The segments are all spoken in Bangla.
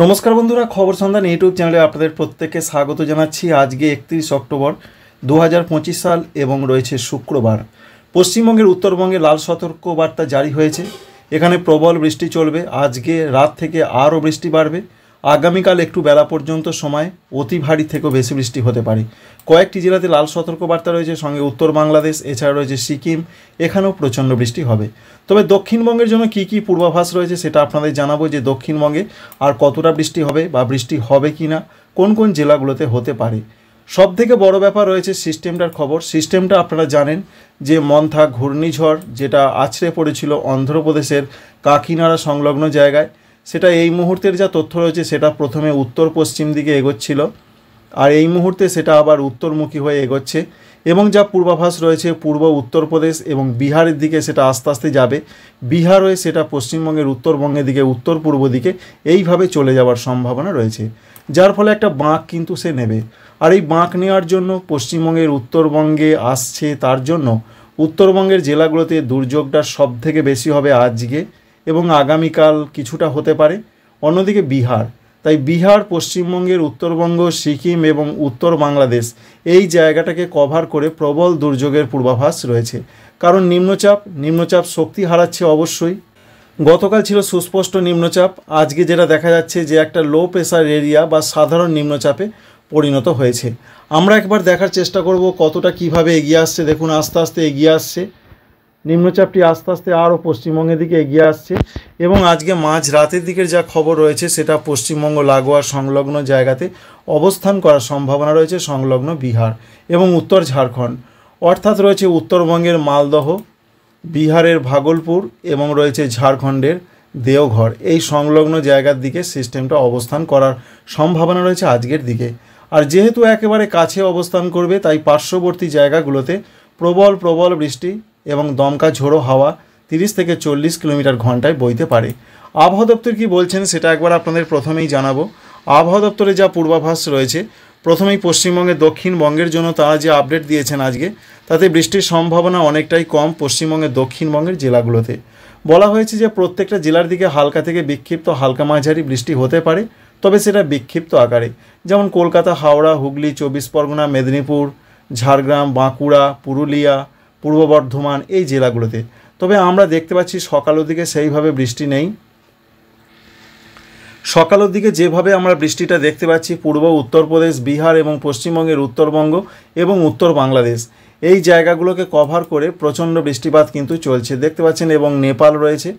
নমস্কার বন্ধুরা, খবর সন্ধান ইউটিউব চ্যানেলে আপনাদের প্রত্যেককে স্বাগত জানাচ্ছি। আজকে 31 অক্টোবর 2025 সাল এবং রয়েছে শুক্রবার। পশ্চিমবঙ্গের উত্তরবঙ্গে লাল সতর্কবার্তা জারি হয়েছে। এখানে প্রবল বৃষ্টি চলবে। আজকে রাত থেকে আরও বৃষ্টি বাড়বে। আগামীকাল একটু বেলা পর্যন্ত সময় অতি ভারী থেকেও বেশি বৃষ্টি হতে পারে। কয়েকটি জেলাতে লাল সতর্কবার্তা রয়েছে, সঙ্গে উত্তর বাংলাদেশ, এছাড়া রয়েছে সিকিম, এখানেও প্রচণ্ড বৃষ্টি হবে। তবে দক্ষিণবঙ্গের জন্য কী কী পূর্বাভাস রয়েছে সেটা আপনাদের জানাবো, যে দক্ষিণবঙ্গে আর কতটা বৃষ্টি হবে বা বৃষ্টি হবে কি না, কোন কোন জেলাগুলোতে হতে পারে। সব থেকে বড় ব্যাপার রয়েছে সিস্টেমটার খবর। সিস্টেমটা আপনারা জানেন যে মন্থা ঘূর্ণিঝড় যেটা আছড়ে পড়েছিল অন্ধ্রপ্রদেশের কাকিনাড়া সংলগ্ন জায়গায়, সেটা এই মুহূর্তের যা তথ্য রয়েছে সেটা প্রথমে উত্তর পশ্চিম দিকে এগোচ্ছিল, আর এই মুহূর্তে সেটা আবার উত্তরমুখী হয়ে এগোচ্ছে। এবং যা পূর্বাভাস রয়েছে পূর্ব উত্তরপ্রদেশ এবং বিহারের দিকে সেটা আস্তে আস্তে যাবে। বিহার হয়ে সেটা পশ্চিমবঙ্গের উত্তরবঙ্গের দিকে, উত্তর পূর্ব দিকে এইভাবে চলে যাওয়ার সম্ভাবনা রয়েছে, যার ফলে একটা বাঁক কিন্তু সে নেবে। আর এই বাঁক নেওয়ার জন্য পশ্চিমবঙ্গের উত্তরবঙ্গে আসছে, তার জন্য উত্তরবঙ্গের জেলাগুলোতে দুর্যোগটা সব থেকে বেশি হবে আজকে এবং আগামীকাল কিছুটা হতে পারে। অন্যদিকে বিহার, তাই বিহার, পশ্চিমবঙ্গের উত্তরবঙ্গ, সিকিম এবং উত্তর বাংলাদেশ এই জায়গাটাকে কভার করে প্রবল দুর্যোগের পূর্বাভাস রয়েছে। কারণ নিম্নচাপ শক্তি হারাচ্ছে অবশ্যই। গতকাল ছিল সুস্পষ্ট নিম্নচাপ, আজকে যেটা দেখা যাচ্ছে যে একটা লো প্রেসার এরিয়া বা সাধারণ নিম্নচাপে পরিণত হয়েছে। আমরা একবার দেখার চেষ্টা করব কতটা কিভাবে এগিয়ে আসছে। দেখুন আস্তে আস্তে এগিয়ে আসছে, নিম্নচাপটি আস্তে আস্তে আরও পশ্চিমবঙ্গের দিকে এগিয়ে আসছে এবং আজকে মাঝ রাতের দিকের যা খবর রয়েছে সেটা পশ্চিমবঙ্গ লাগোয়া সংলগ্ন জায়গাতে অবস্থান করার সম্ভাবনা রয়েছে, সংলগ্ন বিহার এবং উত্তর ঝাড়খণ্ড, অর্থাৎ রয়েছে উত্তরবঙ্গের মালদহ, বিহারের ভাগলপুর এবং রয়েছে ঝাড়খণ্ডের দেওঘর, এই সংলগ্ন জায়গার দিকে সিস্টেমটা অবস্থান করার সম্ভাবনা রয়েছে আজকের দিকে। আর যেহেতু একেবারে কাছে অবস্থান করবে, তাই পার্শ্ববর্তী জায়গাগুলোতে প্রবল বৃষ্টি এবং দমকা ঝোড়ো হাওয়া 30 থেকে 40 কিলোমিটার ঘন্টায় বইতে পারে। আবহাওয়া দপ্তর কী বলছেন সেটা একবার আপনাদের প্রথমেই জানাবো। আবহাওয়া দপ্তরে যা পূর্বাভাস রয়েছে, প্রথমেই পশ্চিমবঙ্গের দক্ষিণবঙ্গের জন্য তারা যে আপডেট দিয়েছেন আজকে, তাতে বৃষ্টির সম্ভাবনা অনেকটাই কম পশ্চিমবঙ্গের দক্ষিণবঙ্গের জেলাগুলোতে। বলা হয়েছে যে প্রত্যেকটা জেলার দিকে হালকা থেকে বিক্ষিপ্ত হালকা মাঝারি বৃষ্টি হতে পারে, তবে সেটা বিক্ষিপ্ত আকারে। যেমন কলকাতা, হাওড়া, হুগলি, 24 পরগনা, মেদিনীপুর, ঝাড়গ্রাম, বাঁকুড়া, পুরুলিয়া, পূর্ব বর্ধমান এই জেলাগুলোতে। তবে আমরা দেখতে পাচ্ছি সকালের দিকে সেইভাবে বৃষ্টি নেই। সকালের দিকে যেভাবে আমরা বৃষ্টিটা দেখতে পাচ্ছি পূর্ব উত্তরপ্রদেশ, বিহার এবং পশ্চিমবঙ্গের উত্তরবঙ্গ এবং উত্তর বাংলাদেশ এই জায়গাগুলোকে কভার করে প্রচণ্ড বৃষ্টিপাত কিন্তু চলছে দেখতে পাচ্ছেন। এবং নেপাল রয়েছে,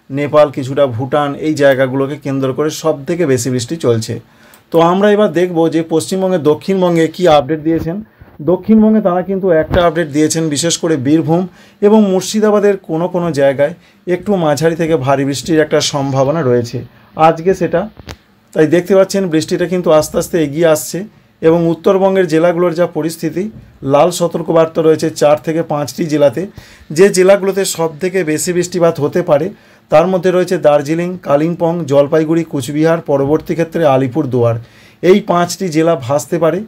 নেপাল, কিছুটা ভুটান, এই জায়গাগুলোকে কেন্দ্র করে সব থেকে বেশি বৃষ্টি চলছে। তো আমরা এবার দেখব যে পশ্চিমবঙ্গের দক্ষিণবঙ্গে কি আপডেট দিয়েছেন। দক্ষিণবঙ্গে তারা কিন্তু একটা আপডেট দিয়েছেন, বিশেষ করে বীরভূম এবং মুর্শিদাবাদের কোনো জায়গায় একটু মাঝারি থেকে ভারী বৃষ্টির একটা সম্ভাবনা রয়েছে আজকে সেটা। তাই দেখতে পাচ্ছেন বৃষ্টিটা কিন্তু আস্তে আস্তে এগিয়ে আসছে এবং উত্তরবঙ্গের জেলাগুলোর যা পরিস্থিতি, লাল সতর্কবার্তা রয়েছে 4 থেকে 5টি জেলাতে। যে জেলাগুলোতে সব থেকে বেশি বৃষ্টিপাত হতে পারে তার মধ্যে রয়েছে দার্জিলিং, কালিম্পং, জলপাইগুড়ি, কুচবিহার, পরবর্তী ক্ষেত্রে আলিপুরদুয়ার। এই 5টি জেলা ভাসতে পারে।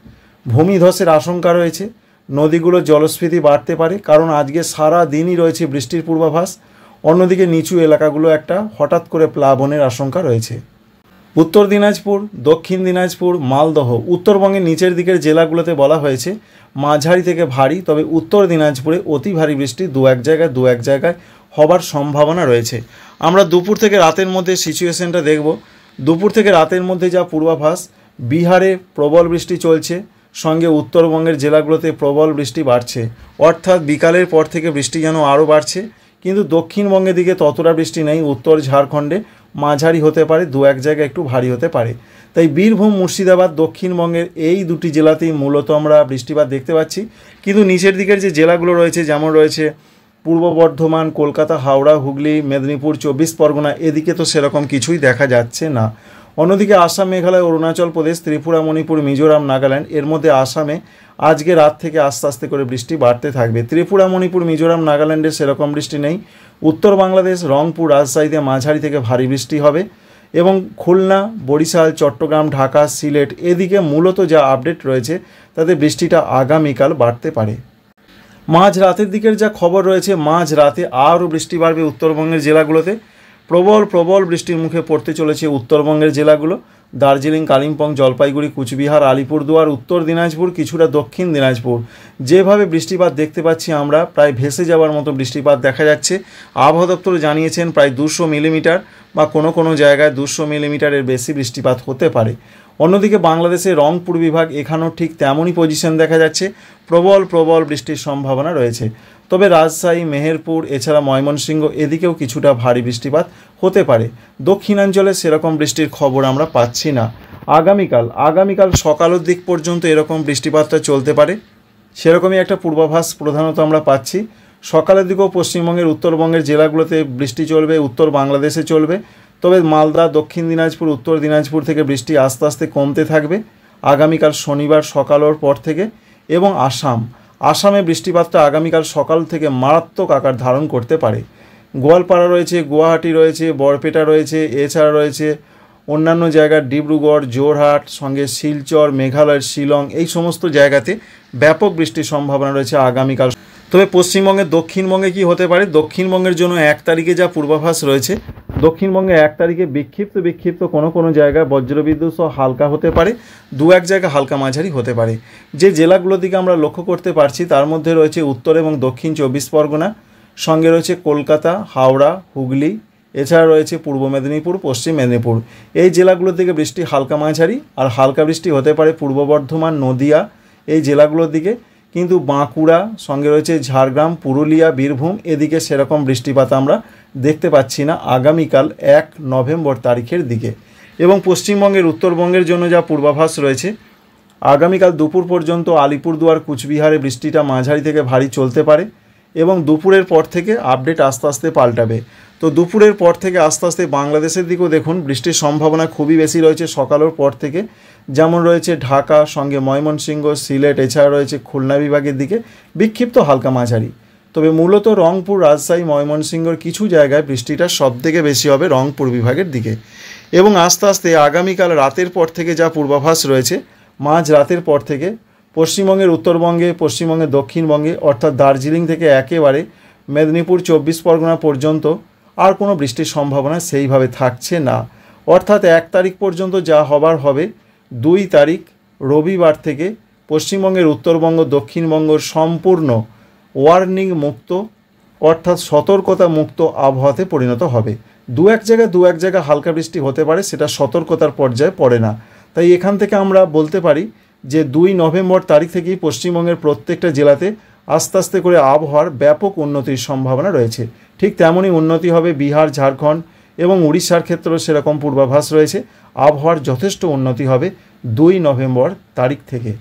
ভূমিধসের আশঙ্কা রয়েছে, নদীগুলোর জলস্ফীতি বাড়তে পারে, কারণ আজকে সারা দিনই রয়েছে বৃষ্টির পূর্বাভাস। অন্যদিকে নিচু এলাকাগুলো একটা হঠাৎ করে প্লাবনের আশঙ্কা রয়েছে। উত্তর দিনাজপুর, দক্ষিণ দিনাজপুর, মালদহ, উত্তরবঙ্গের নিচের দিকের জেলাগুলোতে বলা হয়েছে মাঝারি থেকে ভারী, তবে উত্তর দিনাজপুরে অতি ভারী বৃষ্টি দু এক জায়গায় হবার সম্ভাবনা রয়েছে। আমরা দুপুর থেকে রাতের মধ্যে সিচুয়েশনটা দেখব। দুপুর থেকে রাতের মধ্যে যা পূর্বাভাস, বিহারে প্রবল বৃষ্টি চলছে, সঙ্গে উত্তরবঙ্গের জেলাগুলোতে প্রবল বৃষ্টি বাড়ছে, অর্থাৎ বিকালের পর থেকে বৃষ্টি যেন আরও বাড়ছে। কিন্তু দক্ষিণবঙ্গের দিকে ততটা বৃষ্টি নেই, উত্তর ঝাড়খণ্ডে মাঝারি হতে পারে, দু এক জায়গায় একটু ভারী হতে পারে। তাই বীরভূম, মুর্শিদাবাদ, দক্ষিণবঙ্গের এই দুটি জেলাতেই মূলত আমরা বৃষ্টিপাত দেখতে পাচ্ছি। কিন্তু নিচের দিকের যে জেলাগুলো রয়েছে, যেমন রয়েছে পূর্ব বর্ধমান, কলকাতা, হাওড়া, হুগলি, মেদিনীপুর, 24 পরগনা, এদিকে তো সেরকম কিছুই দেখা যাচ্ছে না। অন্যদিকে আসাম, মেঘালয়, অরুণাচল প্রদেশ, ত্রিপুরা, মণিপুর, মিজোরাম, নাগাল্যান্ড, এর মধ্যে আসামে আজকে রাত থেকে আস্তে আস্তে করে বৃষ্টি বাড়তে থাকবে। ত্রিপুরা, মণিপুর, মিজোরাম, নাগাল্যান্ডে সেরকম বৃষ্টি নেই। উত্তর বাংলাদেশ, রংপুর, রাজশাহীতে মাঝারি থেকে ভারী বৃষ্টি হবে এবং খুলনা, বরিশাল, চট্টগ্রাম, ঢাকা, সিলেট এদিকে মূলত যা আপডেট রয়েছে তাতে বৃষ্টিটা আগামীকাল বাড়তে পারে। মাঝ রাতের দিকের যা খবর রয়েছে, মাঝ রাতে আরও বৃষ্টি বাড়বে উত্তরবঙ্গের জেলাগুলোতে। প্রবল প্রবল বৃষ্টির মুখে পড়তে চলেছে উত্তরবঙ্গের জেলাগুলো। দার্জিলিং, কালিম্পং, জলপাইগুড়ি, কুচবিহার, আলিপুরদুয়ার, উত্তর দিনাজপুর, কিছুটা দক্ষিণ দিনাজপুর। যেভাবে বৃষ্টিপাত দেখতে পাচ্ছি আমরা, প্রায় ভেসে যাওয়ার মতো বৃষ্টিপাত দেখা যাচ্ছে। আবহাওয়া দপ্তর জানিয়েছেন প্রায় 200 মিলিমিটার বা কোনো কোনো জায়গায় 200 মিলিমিটারের বেশি বৃষ্টিপাত হতে পারে। অন্যদিকে বাংলাদেশের রংপুর বিভাগ, এখানেও ঠিক তেমনই পজিশন দেখা যাচ্ছে, প্রবল প্রবল বৃষ্টির সম্ভাবনা রয়েছে। তবে রাজশাহী, মেহেরপুর, এছাড়া ময়মনসিংহ, এদিকেও কিছুটা ভারী বৃষ্টিপাত হতে পারে। দক্ষিণাঞ্চলে সেরকম বৃষ্টির খবর আমরা পাচ্ছি না। আগামীকাল সকালের দিক পর্যন্ত এরকম বৃষ্টিপাতটা চলতে পারে, সেরকমই একটা পূর্বাভাস প্রধানত আমরা পাচ্ছি। সকালের দিকেও পশ্চিমবঙ্গের উত্তরবঙ্গের জেলাগুলোতে বৃষ্টি চলবে, উত্তর বাংলাদেশে চলবে। তবে মালদা, দক্ষিণ দিনাজপুর, উত্তর দিনাজপুর থেকে বৃষ্টি আস্তে আস্তে কমতে থাকবে আগামীকাল শনিবার সকালের পর থেকে। এবং আসামে বৃষ্টিপাতটা আগামীকাল সকাল থেকে মারাত্মক আকার ধারণ করতে পারে। গোয়ালপাড়া রয়েছে, গুয়াহাটি রয়েছে, বরপেটা রয়েছে, এছাড়া রয়েছে অন্যান্য জায়গার ডিব্রুগড়, জোরহাট, সঙ্গে শিলচর, মেঘালয়ের শিলং, এই সমস্ত জায়গাতে ব্যাপক বৃষ্টির সম্ভাবনা রয়েছে আগামীকাল। তবে পশ্চিমবঙ্গের দক্ষিণবঙ্গে কি হতে পারে, দক্ষিণবঙ্গের জন্য 1 তারিখে যা পূর্বাভাস রয়েছে, দক্ষিণবঙ্গে 1 তারিখে বিক্ষিপ্ত কোনো জায়গায় বজ্রবিদ্যুৎ সহ হালকা হতে পারে, 2-1 জায়গা হালকা মাঝারি হতে পারে। যে জেলাগুলোর দিকে আমরা লক্ষ্য করতে পারছি তার মধ্যে রয়েছে উত্তর এবং দক্ষিণ 24 পরগনা, সঙ্গে রয়েছে কলকাতা, হাওড়া, হুগলি, এছাড়া রয়েছে পূর্ব মেদিনীপুর, পশ্চিম মেদিনীপুর। এই জেলাগুলোর দিকে বৃষ্টি হালকা মাঝারি, আর হালকা বৃষ্টি হতে পারে পূর্ব বর্ধমান, নদিয়া, এই জেলাগুলোর দিকে। কিন্তু বাঁকুড়া, সঙ্গে রয়েছে ঝাড়গ্রাম, পুরুলিয়া, বীরভূম, এদিকে সেরকম বৃষ্টিপাত আমরা দেখতে পাচ্ছি না আগামীকাল 1 নভেম্বর তারিখের দিকে। এবং পশ্চিমবঙ্গের উত্তরবঙ্গের জন্য যা পূর্বাভাস রয়েছে, আগামীকাল দুপুর পর্যন্ত আলিপুরদুয়ার, কুচবিহারে বৃষ্টিটা মাঝারি থেকে ভারী চলতে পারে এবং দুপুরের পর থেকে আপডেট আস্তে আস্তে পাল্টাবে। তো দুপুরের পর থেকে আস্তে আস্তে বাংলাদেশের দিকেও দেখুন বৃষ্টির সম্ভাবনা খুবই বেশি রয়েছে সকালের পর থেকে। যেমন রয়েছে ঢাকা, সঙ্গে ময়মনসিংহ, সিলেট, এছাড়া রয়েছে খুলনা বিভাগের দিকে বিক্ষিপ্ত হালকা মাঝারি। তবে মূলত রংপুর, রাজশাহী, ময়মনসিংহর কিছু জায়গায় বৃষ্টিটা সবথেকে বেশি হবে রংপুর বিভাগের দিকে। এবং আস্তে আস্তে আগামীকাল রাতের পর থেকে যা পূর্বাভাস রয়েছে, মাঝ রাতের পর থেকে পশ্চিমবঙ্গের উত্তরবঙ্গে, পশ্চিমবঙ্গের দক্ষিণবঙ্গে, অর্থাৎ দার্জিলিং থেকে একেবারে মেদিনীপুর, 24 পরগনা পর্যন্ত আর কোনো বৃষ্টির সম্ভাবনা সেইভাবে থাকছে না। অর্থাৎ 1 তারিখ পর্যন্ত যা হবার হবে, 2 তারিখ রবিবার থেকে পশ্চিমবঙ্গের উত্তরবঙ্গ, দক্ষিণবঙ্গ সম্পূর্ণ ওয়ার্নিং মুক্ত, অর্থাৎ সতর্কতা মুক্ত আবহাওয়াতে পরিণত হবে। 2-1 জায়গায় হালকা বৃষ্টি হতে পারে, সেটা সতর্কতার পর্যায়ে পড়ে না। তাই এখান থেকে আমরা বলতে পারি যে 2 নভেম্বর তারিখ থেকেই পশ্চিমবঙ্গের প্রত্যেকটা জেলাতে আস্তে আস্তে করে আবহাওয়ার ব্যাপক উন্নতির সম্ভাবনা রয়েছে। ঠিক তেমনই উন্নতি হবে বিহার, ঝাড়খণ্ড এবং উড়িষ্যার ক্ষেত্রেও সেরকম পূর্বাভাস রয়েছে। আবহাওয়ার যথেষ্ট উন্নতি হবে 2 নভেম্বর তারিখ থেকে।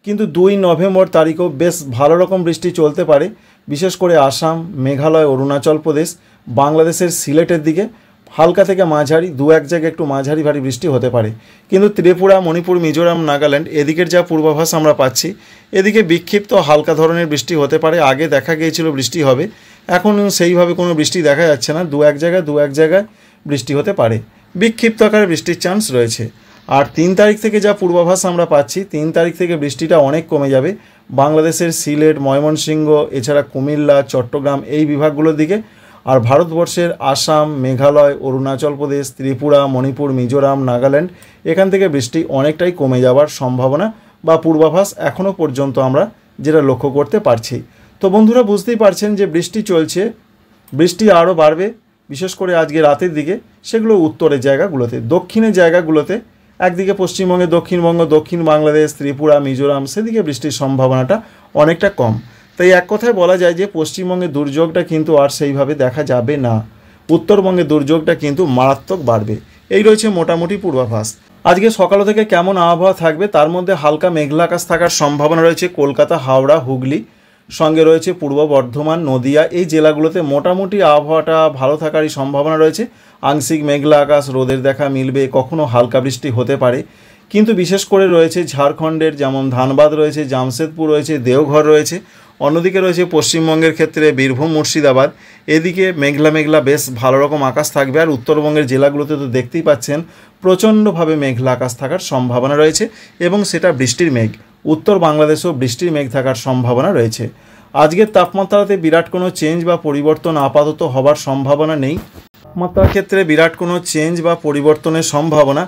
কিন্তু 2 নভেম্বর তারিখও বেশ ভালো রকম বৃষ্টি চলতে পারে, বিশেষ করে আসাম, মেঘালয়, অরুণাচল প্রদেশ, বাংলাদেশের সিলেটের দিকে হালকা থেকে মাঝারি, 2-1 জায়গায় একটু মাঝারি ভারী বৃষ্টি হতে পারে। কিন্তু ত্রিপুরা, মণিপুর, মিজোরাম, নাগাল্যান্ড, এদিকের যা পূর্বাভাস আমরা পাচ্ছি, এদিকে বিক্ষিপ্ত হালকা ধরনের বৃষ্টি হতে পারে। আগে দেখা গিয়েছিল বৃষ্টি হবে, এখন সেইভাবে কোনো বৃষ্টি দেখা যাচ্ছে না। 2-1 জায়গায় বৃষ্টি হতে পারে, বিক্ষিপ্ত আকারে বৃষ্টির চান্স রয়েছে। আর 3 তারিখ থেকে যা পূর্বাভাস আমরা পাচ্ছি, 3 তারিখ থেকে বৃষ্টিটা অনেক কমে যাবে বাংলাদেশের সিলেট, ময়মনসিংহ, এছাড়া কুমিল্লা, চট্টগ্রাম, এই বিভাগগুলোর দিকে। আর ভারতবর্ষের আসাম, মেঘালয়, অরুণাচল প্রদেশ, ত্রিপুরা, মণিপুর, মিজোরাম, নাগাল্যান্ড, এখান থেকে বৃষ্টি অনেকটাই কমে যাওয়ার সম্ভাবনা বা পূর্বাভাস এখনও পর্যন্ত আমরা যেটা লক্ষ্য করতে পারছি। তো বন্ধুরা, বুঝতেই পারছেন যে বৃষ্টি চলছে, বৃষ্টি আরও বাড়বে, বিশেষ করে আজকে রাতের দিকে। সেগুলো উত্তরের জায়গাগুলোতে, দক্ষিণের জায়গাগুলোতে, একদিকে পশ্চিমবঙ্গে দক্ষিণবঙ্গ, দক্ষিণ বাংলাদেশ, ত্রিপুরা, মিজোরাম, সেদিকে বৃষ্টির সম্ভাবনাটা অনেকটা কম। তাই এক কথায় বলা যায় যে পশ্চিমবঙ্গে দুর্যোগটা কিন্তু আর সেইভাবে দেখা যাবে না, উত্তরবঙ্গে দুর্যোগটা কিন্তু মারাত্মক বাড়বে। এই রয়েছে মোটামুটি পূর্বাভাস। আজকে সকাল থেকে কেমন আবহাওয়া থাকবে, তার মধ্যে হালকা মেঘলা আকাশ থাকার সম্ভাবনা রয়েছে কলকাতা, হাওড়া, হুগলি, সঙ্গে রয়েছে পূর্ব বর্ধমান, নদিয়া, এই জেলাগুলোতে মোটামুটি আবহাওয়াটা ভালো থাকারই সম্ভাবনা রয়েছে। আংশিক মেঘলা আকাশ, রোদের দেখা মিলবে, কখনো হালকা বৃষ্টি হতে পারে। কিন্তু বিশেষ করে রয়েছে ঝাড়খণ্ডের, যেমন ধানবাদ রয়েছে, জামশেদপুর রয়েছে, দেওঘর রয়েছে। অন্যদিকে রয়েছে পশ্চিমবঙ্গের ক্ষেত্রে বীরভূম, মুর্শিদাবাদ, এদিকে মেঘলা বেশ ভালো রকম আকাশ থাকবে। আর উত্তরবঙ্গের জেলাগুলোতে তো দেখতেই পাচ্ছেন প্রচণ্ডভাবে মেঘলা আকাশ থাকার সম্ভাবনা রয়েছে এবং সেটা বৃষ্টির মেঘ। উত্তর বাংলাদেশেও বৃষ্টির মেঘ থাকার সম্ভাবনা রয়েছে। আজকের তাপমাত্রাতে বিরাট কোনো চেঞ্জ বা পরিবর্তন আপাতত হবার সম্ভাবনা নেই। তাপমাত্রার ক্ষেত্রে বিরাট কোনো চেঞ্জ বা পরিবর্তনের সম্ভাবনা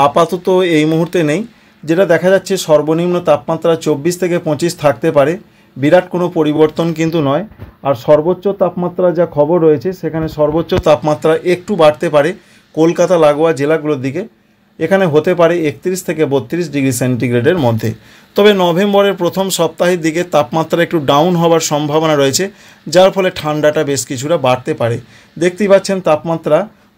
আপাতত এই মুহূর্তে নেই। যেটা দেখা যাচ্ছে সর্বনিম্ন তাপমাত্রা 24 থেকে 25 থাকতে পারে, বিরাট কোনো পরিবর্তন কিন্তু নয়। আর সর্বোচ্চ তাপমাত্রা যা খবর রয়েছে সেখানে সর্বোচ্চ তাপমাত্রা একটু বাড়তে পারে কলকাতা লাগোয়া জেলাগুলোর দিকে, এখানে হতে পারে 31 থেকে 32 ডিগ্রি সেন্টিগ্রেডের মধ্যে। তবে নভেম্বরের প্রথম সপ্তাহের দিকে তাপমাত্রা একটু ডাউন হওয়ার সম্ভাবনা রয়েছে, যার ফলে ঠান্ডাটা বেশ কিছুটা বাড়তে পারে। দেখতেই পাচ্ছেন তাপমাত্রা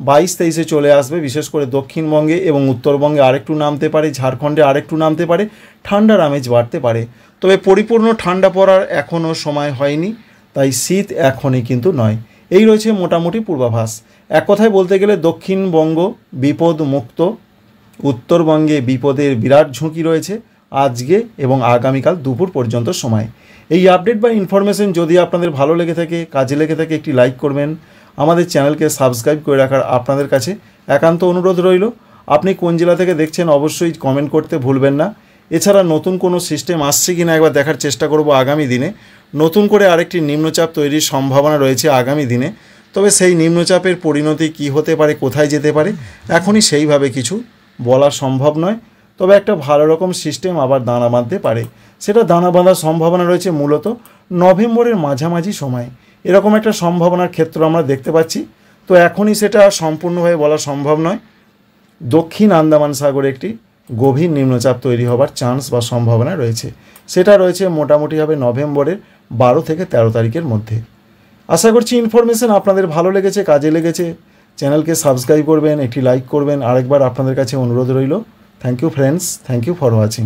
22-23-এ চলে আসবে, বিশেষ করে দক্ষিণবঙ্গে এবং উত্তরবঙ্গে আরেকটু নামতে পারে, ঝাড়খণ্ডে আরেকটু নামতে পারে, ঠান্ডার আমেজ বাড়তে পারে। তবে পরিপূর্ণ ঠান্ডা পড়ার এখনও সময় হয়নি, তাই শীত এখনই কিন্তু নয়। এই রয়েছে মোটামুটি পূর্বাভাস। এক কথায় বলতে গেলে দক্ষিণবঙ্গ বিপদ মুক্ত, উত্তরবঙ্গে বিপদের বিরাট ঝুঁকি রয়েছে আজকে এবং আগামীকাল দুপুর পর্যন্ত সময়। এই আপডেট বা ইনফরমেশন যদি আপনাদের ভালো লেগে থাকে, কাজে লেগে থাকে, একটি লাইক করবেন। আমাদের চ্যানেলকে সাবস্ক্রাইব করে রাখার আপনাদের কাছে একান্ত অনুরোধ রইল। আপনি কোন জেলা থেকে দেখছেন অবশ্যই কমেন্ট করতে ভুলবেন না। এছাড়া নতুন কোনো সিস্টেম আসছে কিনা একবার দেখার চেষ্টা করব আগামী দিনে। নতুন করে আরেকটি নিম্নচাপ তৈরির সম্ভাবনা রয়েছে আগামী দিনে, তবে সেই নিম্নচাপের পরিণতি কী হতে পারে, কোথায় যেতে পারে, এখনই সেইভাবে কিছু বলা সম্ভব নয়। তবে একটা ভালো রকম সিস্টেম আবার দানা বাঁধতে পারে, সেটা দানা বাঁধার সম্ভাবনা রয়েছে মূলত নভেম্বরের মাঝামাঝি সময়। এরকম একটা সম্ভাবনার ক্ষেত্র আমরা দেখতে পাচ্ছি। তো এখনই সেটা সম্পূর্ণভাবে বলা সম্ভব নয়। দক্ষিণ আন্দামান সাগরে একটি গভীর নিম্নচাপ তৈরি হবার চান্স বা সম্ভাবনা রয়েছে, সেটা রয়েছে মোটামুটি হবে নভেম্বরের 12 থেকে 13 তারিখের মধ্যে। আশা করছি ইনফরমেশন আপনাদের ভালো লেগেছে, কাজে লেগেছে। চ্যানেলকে সাবস্ক্রাইব করবেন, একটি লাইক করবেন, আরেকবার আপনাদের কাছে অনুরোধ রইল। Thank you friends, thank you for watching.